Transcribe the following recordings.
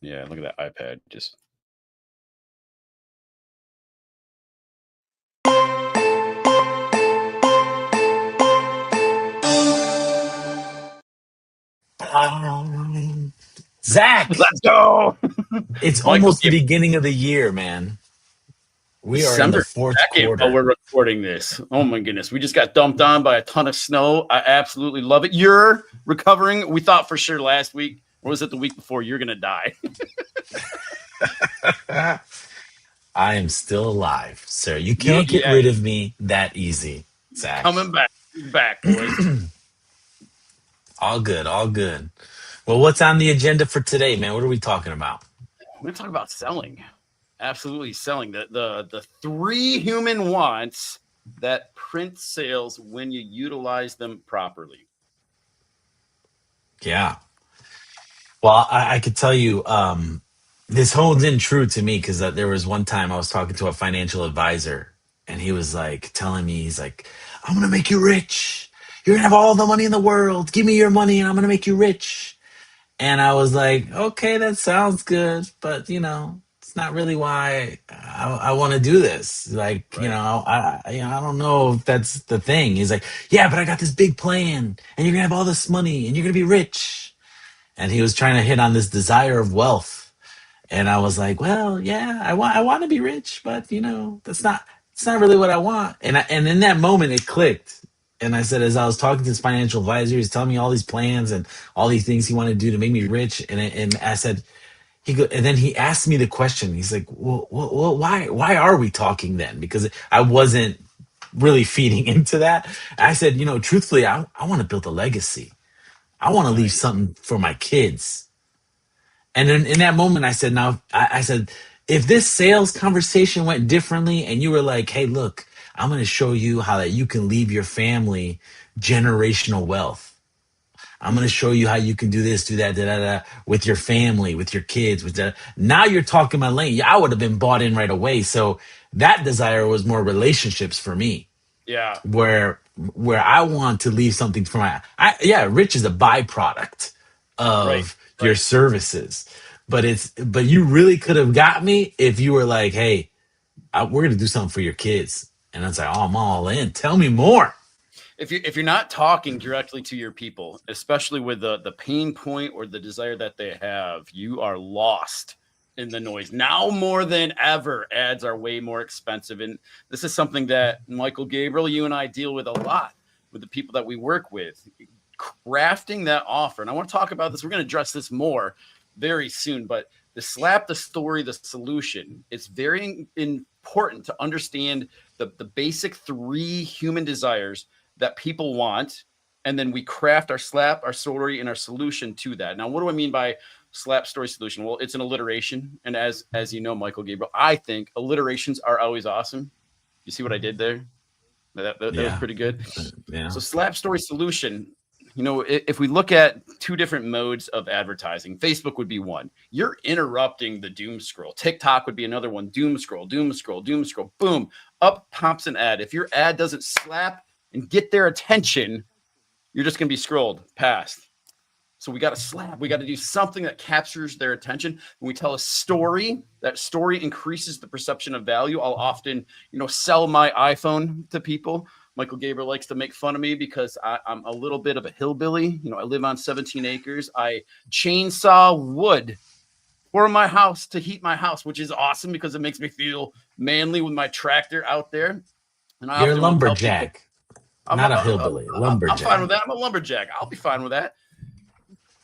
Yeah, look at that iPad. Just Zach, let's go. it's Michael almost the gave beginning of the year, man. We are in the December fourth 2nd while quarter. we're recording this. Oh my goodness. We just got dumped on by a ton of snow. I absolutely love it. You're recovering. We thought for sure last week, or was it the week before, you're gonna die. I am still alive, sir. You You can't get yeah, rid of me that easy, Zach. coming back. He's back, boys. All good, all good. Well, what's on the agenda for today, man? What are we talking about? We're gonna talk about selling. Absolutely selling. The three human wants that print sales when you utilize them properly. Yeah. Well, I could tell you, this holds in true to me because there was one time I was talking to a financial advisor, and he was like telling me, he's like, "I'm gonna make you rich. You're gonna have all the money in the world. Give me your money, and I'm gonna make you rich." And I was like, "Okay, that sounds good, but it's not really why I want to do this. Like, Right. I don't know if that's the thing." He's like, "Yeah, but I got this big plan, and you're gonna have all this money, and you're gonna be rich." And he was trying to hit on this desire of wealth. And I was like, well, yeah, I want to be rich, but it's not really what I want. And in that moment it clicked. And I said, as I was talking to his financial advisor, he's telling me all these plans and all these things he wanted to do to make me rich. And I said, and then he asked me the question. He's like, well, why are we talking then? Because I wasn't really feeding into that. I said, truthfully, I want to build a legacy. I want to leave Nice. something for my kids. And then in that moment, I said, I said, if this sales conversation went differently and you were like, hey, look, I'm going to show you how that you can leave your family generational wealth. I'm going to show you how you can do this, do that, da, da, da, with your family, with your kids, with that. Now you're talking my lane. Yeah, I would have been bought in right away. So that desire was more relationships for me, Yeah. where I want to leave something for yeah, rich is a byproduct Right. of your Right. services. But you really could have got me if you were like, hey, we're going to do something for your kids. And I was like, oh, I'm all in. Tell me more. If you're not talking directly to your people, especially with the pain point or the desire that they have, you are lost in the noise. Now more than ever, ads are way more expensive. And this is something that Michael Gabriel, you and I deal with a lot with the people that we work with. Crafting that offer. And I want to talk about this. We're going to address this more very soon, but the slap, the story, the solution, it's very important to understand the basic three human desires that people want, and then we craft our slap, our story, and our solution to that. Now, what do I mean by slap, story, solution? Well, it's an alliteration, and as you know, Michael Gabriel, I think alliterations are always awesome. You see what I did there? That was Yeah. pretty good. Yeah. So, slap, story, solution. If we look at two different modes of advertising, Facebook would be one. You're interrupting the doom scroll. TikTok would be another one. Doom scroll, doom scroll, doom scroll. Boom, up pops an ad. If your ad doesn't slap and get their attention, you're just going to be scrolled past. So we got to slap. We got to do something that captures their attention. When we tell a story, that story increases the perception of value. I'll often, sell my iPhone to people. Michael Gabriel likes to make fun of me because I'm a little bit of a hillbilly. I live on 17 acres. I chainsaw wood for my house to heat my house, which is awesome because it makes me feel manly with my tractor out there. And I You're a often will tell people, lumberjack, not a hillbilly, I'm fine with lumberjack. that. I'm a lumberjack. I'll be fine with that.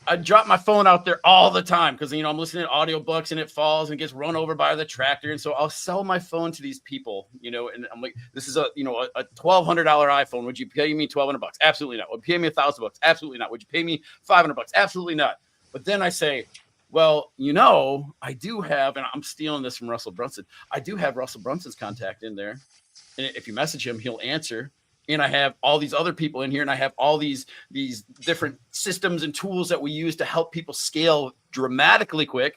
I drop my phone out there all the time because I'm listening to audiobooks and it falls and gets run over by the tractor. And so I'll sell my phone to these people, and I'm like, this is a $1,200 iPhone. Would you pay me $1,200? Absolutely not. Would you pay me $1,000? Absolutely not. Would you pay me $500? Absolutely not. But then I say, well, I do have, and I'm stealing this from Russell Brunson. I do have Russell Brunson's contact in there. And if you message him, he'll answer. And I have all these other people in here, and I have all these different systems and tools that we use to help people scale dramatically quick.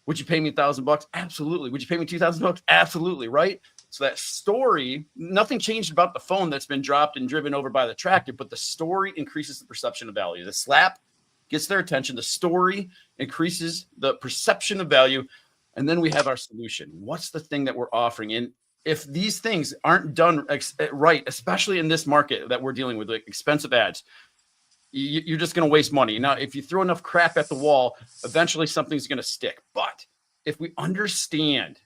Would you pay me $1,000? Absolutely. Would you pay me $2,000? Absolutely. Right. So that story, nothing changed about the phone that's been dropped and driven over by the tractor, but the story increases the perception of value. The slap gets their attention. The story increases the perception of value. And then we have our solution. What's the thing that we're offering? And if these things aren't done right, especially in this market that we're dealing with, like expensive ads, you're just going to waste money. Now, if you throw enough crap at the wall, eventually something's going to stick. But if we understand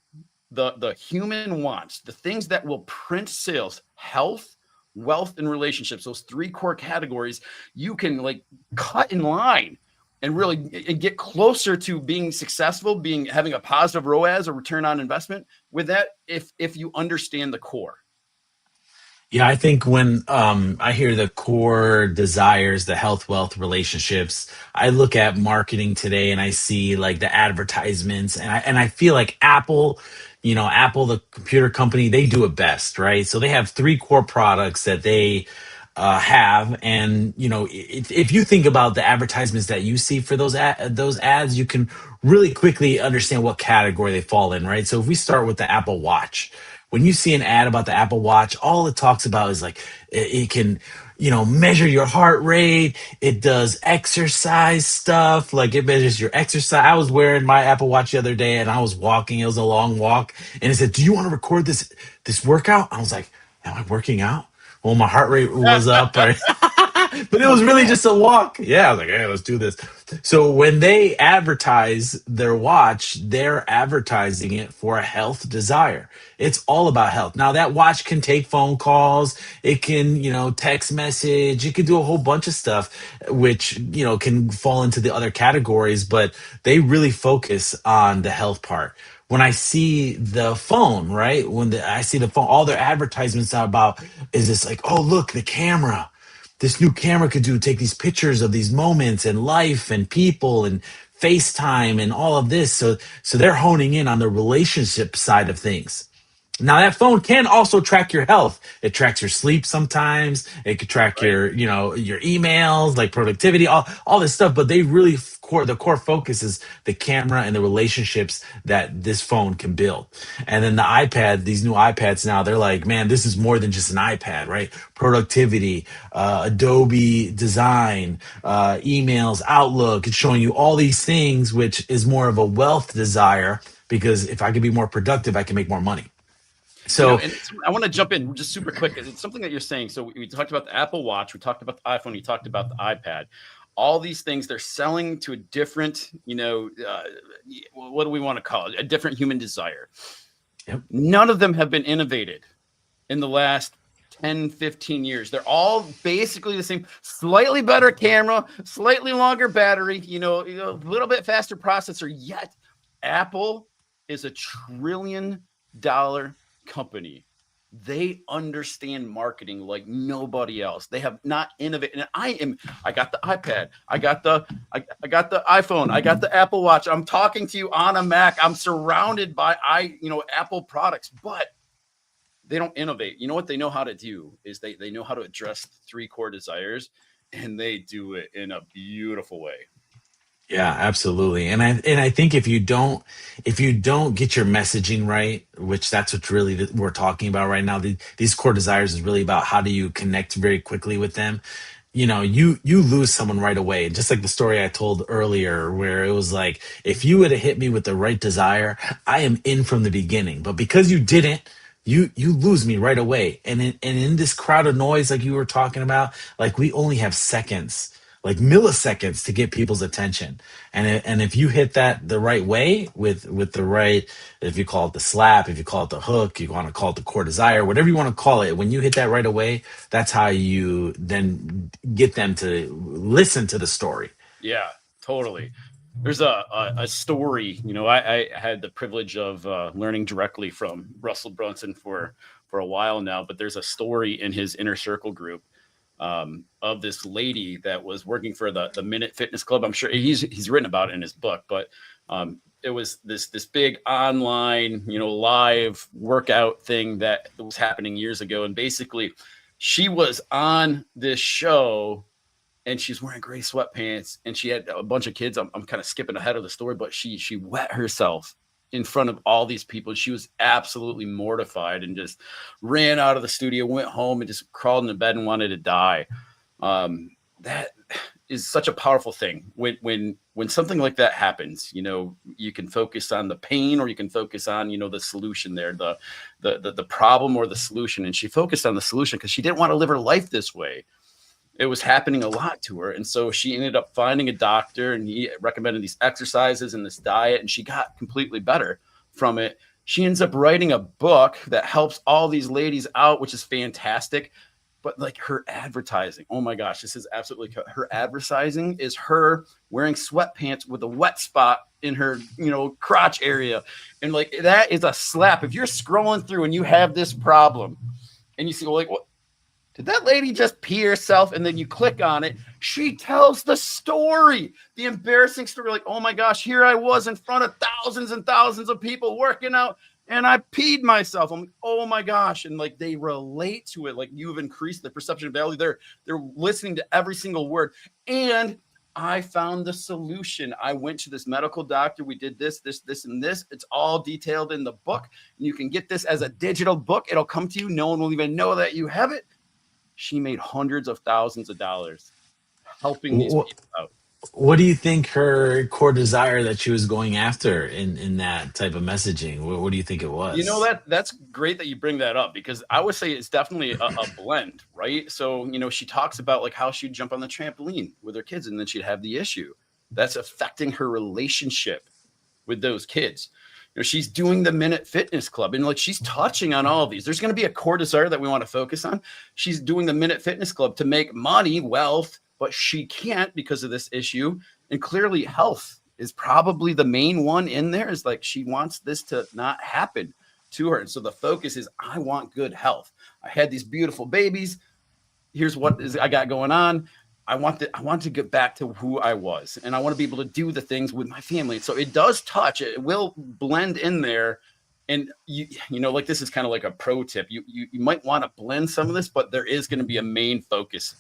the human wants, the things that will print sales, health, wealth, and relationships, those three core categories, you can like cut in line and really get closer to being successful, having a positive ROAS or return on investment with that, if you understand the core. Yeah, I think when I hear the core desires, the health, wealth, relationships, I look at marketing today and I see like the advertisements, and I feel like Apple, Apple, the computer company, they do it best, right? So they have three core products that they have, and if you think about the advertisements that you see for those ads, you can really quickly understand what category they fall in, right? So if we start with the Apple Watch, when you see an ad about the Apple Watch, all it talks about is like it can, measure your heart rate. It does exercise stuff, like it measures your exercise. I was wearing my Apple Watch the other day and I was walking. It was a long walk, and it said, "Do you want to record this workout?" I was like, "Am I working out?" Well, my heart rate was up, right? But it was really just a walk. Yeah, I was like, "Hey, let's do this." So when they advertise their watch, they're advertising it for a health desire. It's all about health. Now that watch can take phone calls, it can, text message, it can do a whole bunch of stuff, which, can fall into the other categories, but they really focus on the health part. When I see the phone, right? I see the phone, all their advertisements are about is this like, oh, look, the camera. This new camera could take these pictures of these moments and life and people and FaceTime and all of this. So they're honing in on the relationship side of things. Now that phone can also track your health. It tracks your sleep sometimes. It could track Right. your emails, like productivity, all this stuff. But they really the core focus is the camera and the relationships that this phone can build. And then the iPad, these new iPads now, they're like, man, this is more than just an iPad, right? Productivity, Adobe design, emails, Outlook. It's showing you all these things, which is more of a wealth desire, because if I can be more productive, I can make more money. So And I want to jump in just super quick. It's something that you're saying. So we talked about the Apple Watch, we talked about the iPhone, we talked about the iPad. All these things, they're selling to a different, what do we want to call it? A different human desire. Yep. None of them have been innovated in the last 10, 15 years. They're all basically the same, slightly better camera, slightly longer battery, a little bit faster processor. Yet Apple is $1 trillion company. They understand marketing like nobody else. They have not innovated. And I got the iPad, I got the iPhone, I got the Apple Watch. I'm talking to you on a Mac. I'm surrounded by Apple products, but they don't innovate. You know what they know how to do is they know how to address 3 core desires, and they do it in a beautiful way. Yeah, absolutely. And I think if you don't get your messaging right, which that's what really we're talking about right now, these core desires is really about how do you connect very quickly with them. You lose someone right away. Just like the story I told earlier, where it was like, if you would have hit me with the right desire, I am in from the beginning. But because you didn't, you lose me right away. And in this crowd of noise, like you were talking about, like we only have seconds, like milliseconds to get people's attention. And if you hit that the right way with the right, if you call it the slap, if you call it the hook, you want to call it the core desire, whatever you want to call it, when you hit that right away, that's how you then get them to listen to the story. Yeah, totally. There's a story, I had the privilege of learning directly from Russell Brunson for a while now, but there's a story in his inner circle group of this lady that was working for the Minute Fitness Club. I'm sure he's written about it in his book, but it was this big online, live workout thing that was happening years ago. And basically she was on this show and she's wearing gray sweatpants and she had a bunch of kids. I'm kind of skipping ahead of the story, but she wet herself in front of all these people. She was absolutely mortified and just ran out of the studio, went home and just crawled into bed and wanted to die. That is such a powerful thing when something like that happens. You can focus on the pain, or you can focus on the solution there, the problem or the solution. And she focused on the solution because she didn't want to live her life this way. It was happening a lot to her, and so she ended up finding a doctor, and he recommended these exercises and this diet, and she got completely better from it. She ends up writing a book that helps all these ladies out, which is fantastic. But like her advertising, oh my gosh, this is absolutely, her advertising is her wearing sweatpants with a wet spot in her crotch area. And like, that is a slap. If you're scrolling through and you have this problem and you see, well, like, what, did that lady just pee herself? And then you click on it. She tells the story, the embarrassing story. Like, oh my gosh, here I was in front of thousands and thousands of people working out, and I peed myself. I'm like, oh my gosh. And like, they relate to it. Like, you've increased the perception of value. They're listening to every single word. And I found the solution. I went to this medical doctor. We did this, and this. It's all detailed in the book. And you can get this as a digital book. It'll come to you. No one will even know that you have it. She made hundreds of thousands of dollars helping these people out. What do you think her core desire that she was going after in that type of messaging? What do you think it was? That's great that you bring that up, because I would say it's definitely a blend, right? So, she talks about like how she'd jump on the trampoline with her kids, and then she'd have the issue that's affecting her relationship with those kids. She's doing the Minute Fitness Club, and like, she's touching on all of these. There's going to be a core desire that we want to focus on. She's doing the Minute Fitness Club to make money, wealth, but she can't because of this issue. And clearly health is probably the main one in there. Is like, she wants this to not happen to her. And so the focus is, I want good health. I had these beautiful babies. Here's what I got going on. I want to get back to who I was, and I want to be able to do the things with my family. So it does touch, it will blend in there. And like, this is kind of like a pro tip. You might want to blend some of this, but there is going to be a main focus.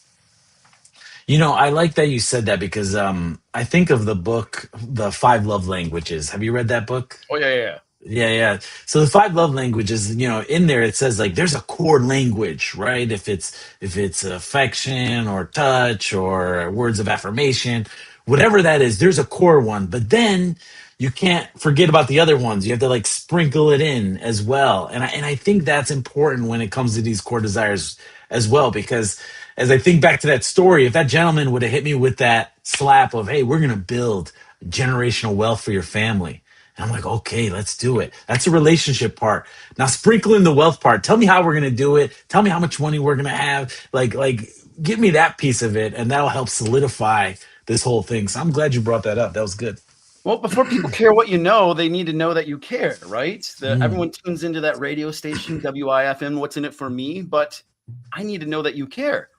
I like that you said that, because I think of the book, The Five Love Languages. Have you read that book? Oh yeah. Yeah, yeah. So the five love languages, in there it says like there's a core language, right? If it's affection or touch or words of affirmation, whatever that is, there's a core one. But then you can't forget about the other ones. You have to like sprinkle it in as well. And I think that's important when it comes to these core desires as well, because as I think back to that story, if that gentleman would have hit me with that slap of, hey, we're gonna build generational wealth for your family. And I'm like, okay, let's do it. That's the relationship part. Now sprinkle in the wealth part. Tell me how we're gonna do it. Tell me how much money we're gonna have. Like, give me that piece of it, and that'll help solidify this whole thing. So I'm glad you brought that up. That was good. Well, before people care what you know, they need to know that you care, right? Mm, Everyone tunes into that radio station, WIFM, what's in it for me? But I need to know that you care.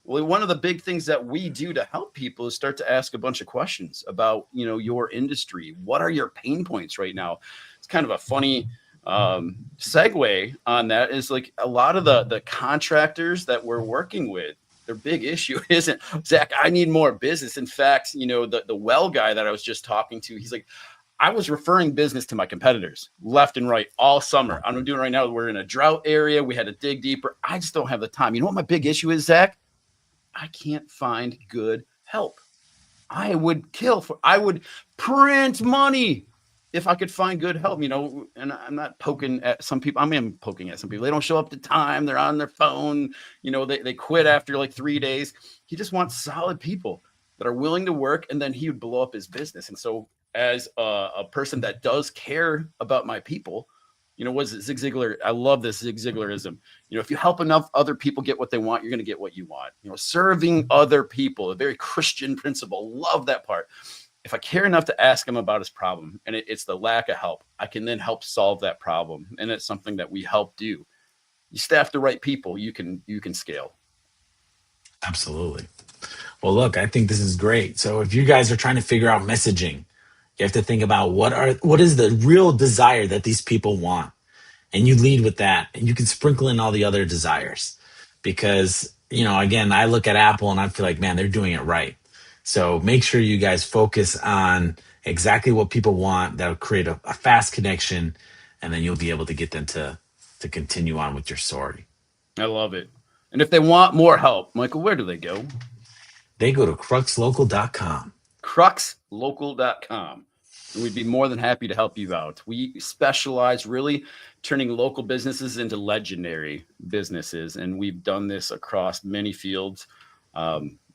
Well, one of the big things that we do to help people is start to ask a bunch of questions about, your industry. What are your pain points right now? It's kind of a funny segue on that. Is like, a lot of the contractors that we're working with, their big issue isn't, Zach, I need more business. In fact, the well guy that I was just talking to, he's like, I was referring business to my competitors left and right all summer. I'm doing right now. We're in a drought area. We had to dig deeper. I just don't have the time. You know what my big issue is, Zach? I can't find good help. I would print money if I could find good help, and I'm not poking at some people. I mean, I'm poking at some people. They don't show up to time. They're on their phone. They quit after like 3 days. He just wants solid people that are willing to work, and then he would blow up his business. And so, as a person that does care about my people, was it Zig Ziglar? I love this Zig Ziglarism. If you help enough other people get what they want, you're going to get what you want. Serving other people, a very Christian principle. Love that part. If I care enough to ask him about his problem, and it's the lack of help, I can then help solve that problem. And it's something that we help do. You staff the right people, you can scale. absolutely. Well, look, I think this is great. So if you guys are trying to figure out messaging, you have to think about what is the real desire that these people want, and you lead with that, and you can sprinkle in all the other desires, because again, I look at Apple and I feel like, man, they're doing it right. So make sure you guys focus on exactly what people want. That'll create a fast connection, and then you'll be able to get them to continue on with your story. I love it. And if they want more help, Michael, where do they go? they go to CruxLocal.com. CruxLocal.com. And we'd be more than happy to help you out. We specialize really turning local businesses into legendary businesses, and we've done this across many fields.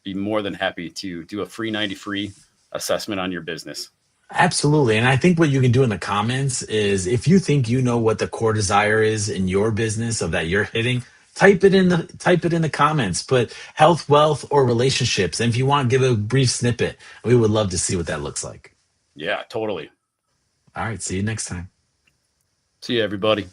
Be more than happy to do a free 90 free assessment on your business. Absolutely. And I think what you can do in the comments is if you think you know what the core desire is in your business of that you're hitting, type it in the comments. Put health, wealth, or relationships. And if you want, give a brief snippet. We would love to see what that looks like. Yeah, totally. All right. See you next time. See you, everybody.